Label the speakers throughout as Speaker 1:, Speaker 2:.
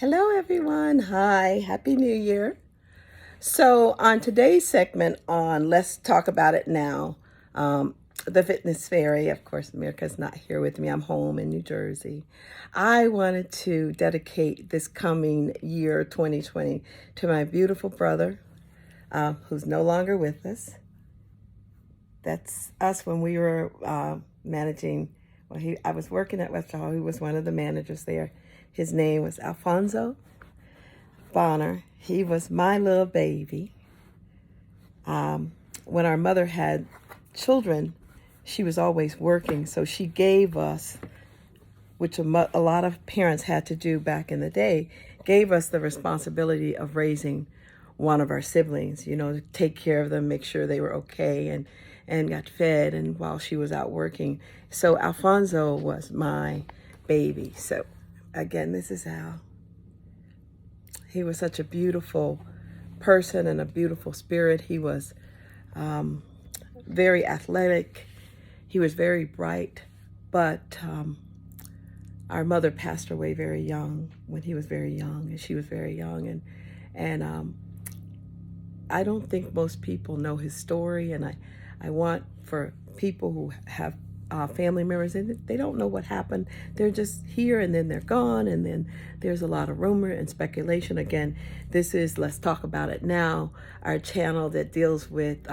Speaker 1: Hello, everyone. Hi, Happy New Year. So, on today's segment on Let's Talk About It Now, the Fitness Fairy, of course, America's not here with me. I'm home in New Jersey. I wanted to dedicate this coming year, 2020, to my beautiful brother, who's no longer with us. That's us when we were managing. Well, I was working at West Hall. He was one of the managers there. His name was Alphonso Bonner. He was my little baby. When our mother had children, she was always working, so she gave us, which a lot of parents had to do back in the day, gave us the responsibility of raising one of our siblings, to take care of them, make sure they were okay and got fed, and while she was out working. So Alfonso was my baby. So again, this is Al. He was such a beautiful person and a beautiful spirit. He was very athletic. He was very bright, but our mother passed away very young, when he was very young, and she was very young, and I don't think most people know his story, and I want for people who have family members, and they don't know what happened. They're just here and then they're gone, and then there's a lot of rumor and speculation. Again, this is Let's Talk About It Now, our channel that deals with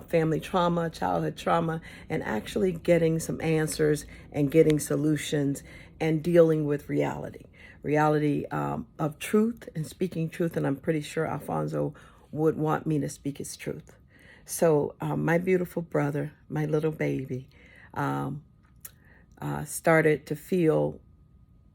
Speaker 1: family trauma, childhood trauma, and actually getting some answers and getting solutions and dealing with reality of truth and speaking truth. And I'm pretty sure Alfonso would want me to speak his truth. So my beautiful brother, my little baby, started to feel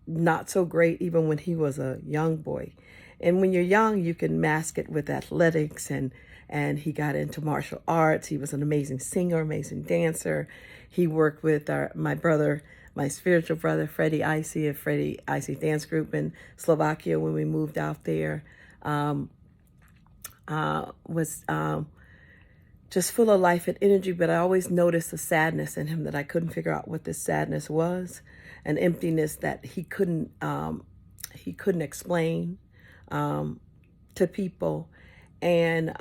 Speaker 1: not so great even when he was a young boy. And when you're young, you can mask it with athletics, and he got into martial arts. He was an amazing singer, amazing dancer. He worked with my brother, my spiritual brother, Freddie Icy, of Freddie Icy Dance Group in Slovakia when we moved out there. Was just full of life and energy, but I always noticed a sadness in him that I couldn't figure out what this sadness was, an emptiness that he couldn't explain to people. And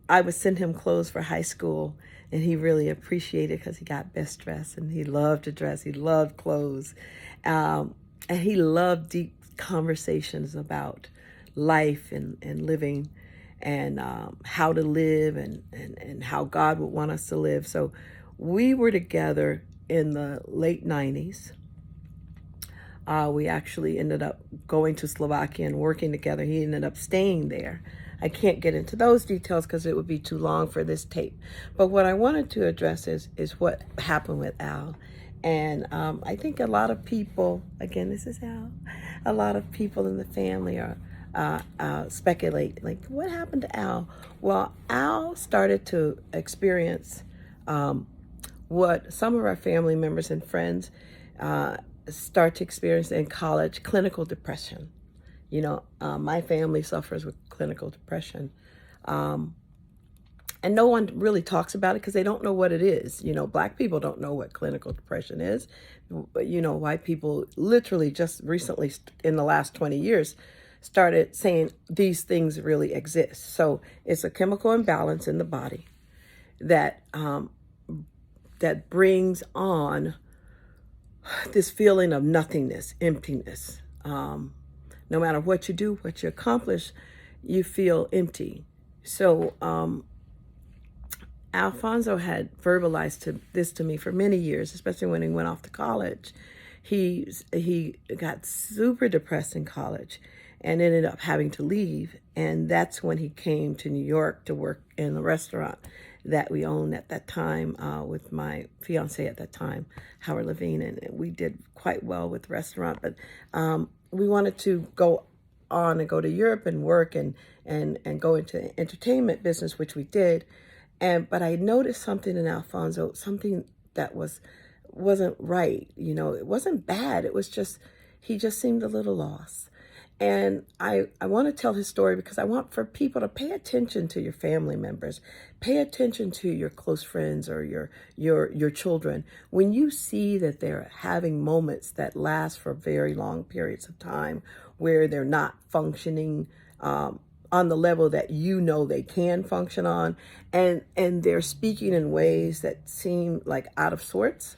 Speaker 1: I would send him clothes for high school, and he really appreciated, because he got best dressed, and he loved to dress. He loved clothes, and he loved deep conversations about life and living, and how to live, and how God would want us to live. So we were together in the late 90s. We actually ended up going to Slovakia and working together. He ended up staying there. I can't get into those details because it would be too long for this tape. But what I wanted to address is what happened with Al. And I think a lot of people, again, this is Al, a lot of people in the family are speculate, like, what happened to Al? Well, Al started to experience what some of our family members and friends start to experience in college: clinical depression. My family suffers with clinical depression. And no one really talks about it because they don't know what it is. Black people don't know what clinical depression is. But, white people literally just recently, in the last 20 years, started saying these things really exist. So it's a chemical imbalance in the body that that brings on this feeling of nothingness, emptiness. No matter what you do, what you accomplish, you feel empty. So Alfonso had verbalized this to me for many years, especially when he went off to college. He got super depressed in college and ended up having to leave. And that's when he came to New York to work in the restaurant that we owned at that time with my fiance at that time, Howard Levine. And we did quite well with the restaurant. But we wanted to go on and go to Europe and work and go into the entertainment business, which we did. But I noticed something in Alfonso, something that wasn't right. It wasn't bad. It was just, he just seemed a little lost. And I want to tell his story because I want for people to pay attention to your family members, pay attention to your close friends or your children. When you see that they're having moments that last for very long periods of time where they're not functioning on the level that you know they can function on, and they're speaking in ways that seem like out of sorts.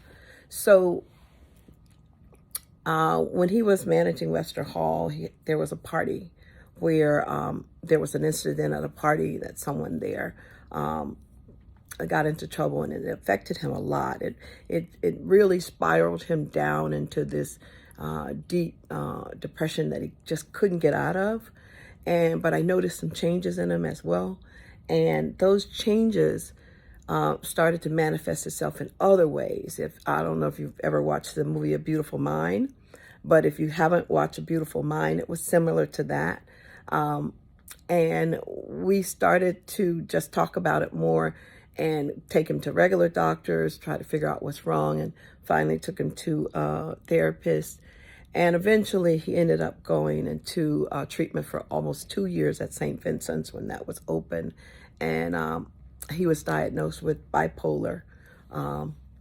Speaker 1: So when he was managing Webster Hall, there was a party where there was an incident at a party that someone there got into trouble, and it affected him a lot. It really spiraled him down into this deep depression that he just couldn't get out of. But I noticed some changes in him as well, and those changes started to manifest itself in other ways. If I don't know if you've ever watched the movie A Beautiful Mind, but if you haven't watched A Beautiful Mind, it was similar to that. And we started to just talk about it more and take him to regular doctors, try to figure out what's wrong, and finally took him to a therapist. And eventually he ended up going into treatment for almost 2 years at St. Vincent's when that was open. And he was diagnosed with bipolar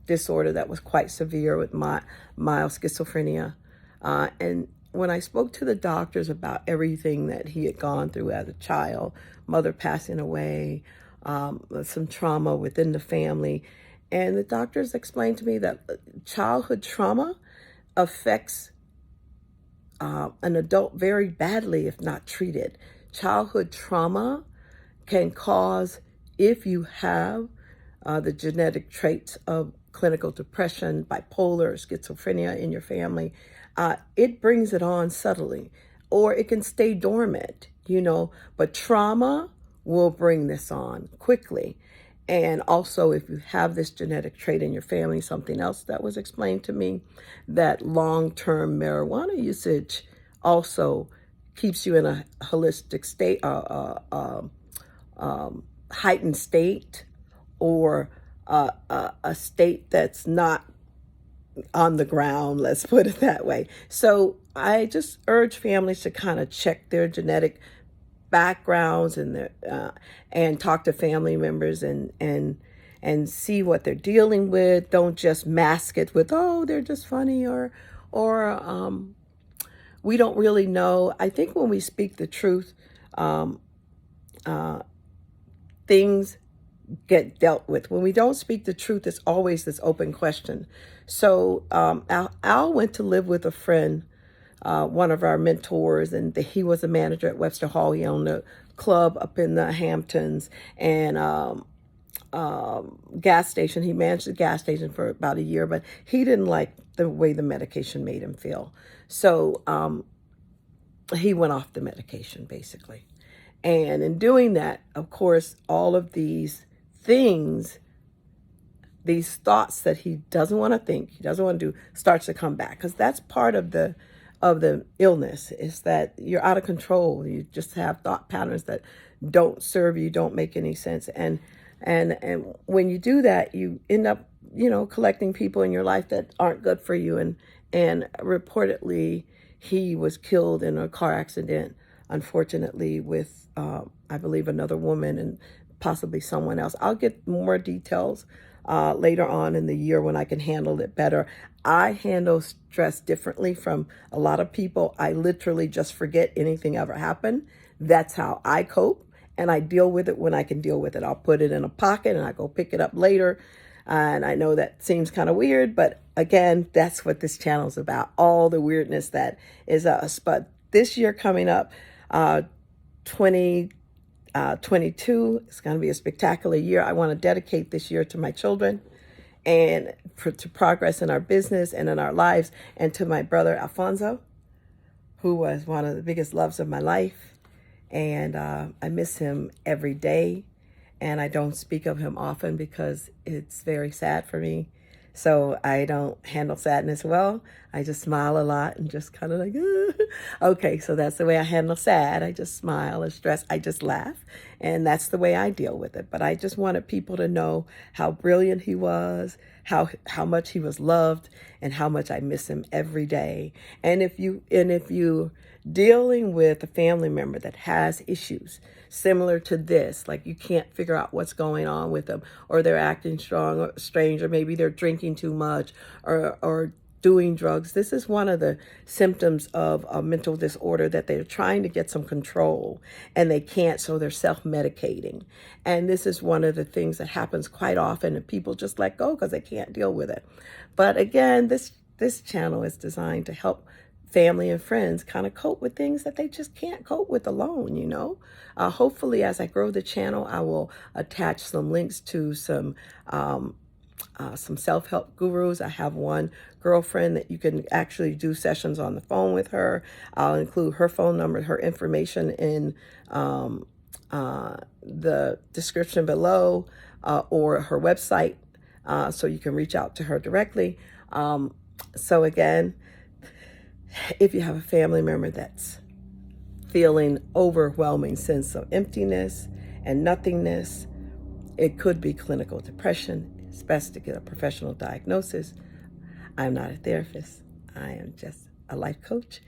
Speaker 1: disorder that was quite severe with mild schizophrenia. And when I spoke to the doctors about everything that he had gone through as a child, mother passing away, some trauma within the family, and the doctors explained to me that childhood trauma affects an adult very badly if not treated. Childhood trauma can cause, if you have the genetic traits of clinical depression, bipolar, schizophrenia in your family, it brings it on subtly, or it can stay dormant, but trauma will bring this on quickly. And also, if you have this genetic trait in your family, something else that was explained to me, that long-term marijuana usage also keeps you in a holistic state, heightened state, or a state that's not on the ground, let's put it that way. So I just urge families to kind of check their genetic backgrounds and talk to family members and see what they're dealing with. Don't just mask it with, oh, they're just funny, or we don't really know. I think when we speak the truth, things get dealt with. When we don't speak the truth, it's always this open question. So Al went to live with a friend, one of our mentors, and he was a manager at Webster Hall. He owned a club up in the Hamptons and gas station. He managed the gas station for about a year, but he didn't like the way the medication made him feel. So he went off the medication, basically. And in doing that, of course, all of these things, these thoughts that he doesn't want to think, he doesn't want to do, starts to come back. Because that's part of the illness, is that you're out of control. You just have thought patterns that don't serve you, don't make any sense. And when you do that, you end up, collecting people in your life that aren't good for you. And reportedly, he was killed in a car accident, unfortunately, with, I believe, another woman and possibly someone else. I'll get more details later on in the year when I can handle it better. I handle stress differently from a lot of people. I literally just forget anything ever happened. That's how I cope, and I deal with it when I can deal with it. I'll put it in a pocket and I go pick it up later. And I know that seems kind of weird, but again, that's what this channel is about, all the weirdness that is us. But this year coming up, 2022, it's going to be a spectacular year. I want to dedicate this year to my children and to progress in our business and in our lives, and to my brother Alphonso, who was one of the biggest loves of my life. And I miss him every day. And I don't speak of him often because it's very sad for me. So I don't handle sadness well. I just smile a lot and just kind of like, okay, so that's the way I handle sad. I just smile. Or stress, I just laugh. And that's the way I deal with it. But I just wanted people to know how brilliant he was, how much he was loved and how much I miss him every day. And if you dealing with a family member that has issues similar to this, like you can't figure out what's going on with them, or they're acting strange, or maybe they're drinking too much, or doing drugs. This is one of the symptoms of a mental disorder, that they're trying to get some control and they can't, so they're self-medicating. And this is one of the things that happens quite often, and people just let go because they can't deal with it. But again, this channel is designed to help family and friends kind of cope with things that they just can't cope with alone, you know. Hopefully, as I grow the channel, I will attach some links to some self-help gurus. I have one girlfriend that you can actually do sessions on the phone with her. I'll include her phone number, her information in the description below, or her website, so you can reach out to her directly. So again, if you have a family member that's feeling overwhelming sense of emptiness and nothingness, it could be clinical depression. It's best to get a professional diagnosis. I'm not a therapist. I am just a life coach,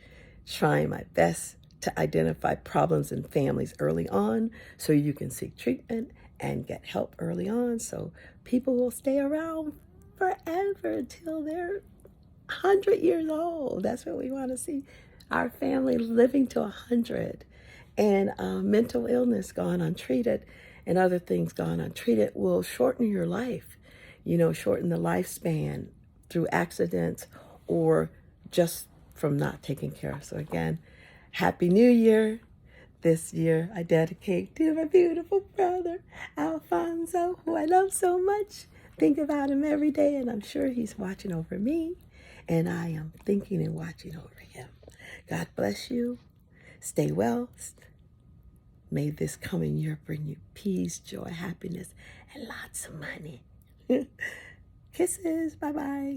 Speaker 1: trying my best to identify problems in families early on so you can seek treatment and get help early on, so people will stay around forever until they're 100 years old. That's what we want to see. Our family living to 100. And mental illness gone untreated and other things gone untreated will shorten your life, you know, shorten the lifespan through accidents or just from not taking care of. So again, Happy New Year. This year I dedicate to my beautiful brother, Alphonso, who I love so much. Think about him every day, and I'm sure he's watching over me, and I am thinking and watching over him. God bless you. Stay well. May this coming year bring you peace, joy, happiness, and lots of money. Kisses. Bye-bye.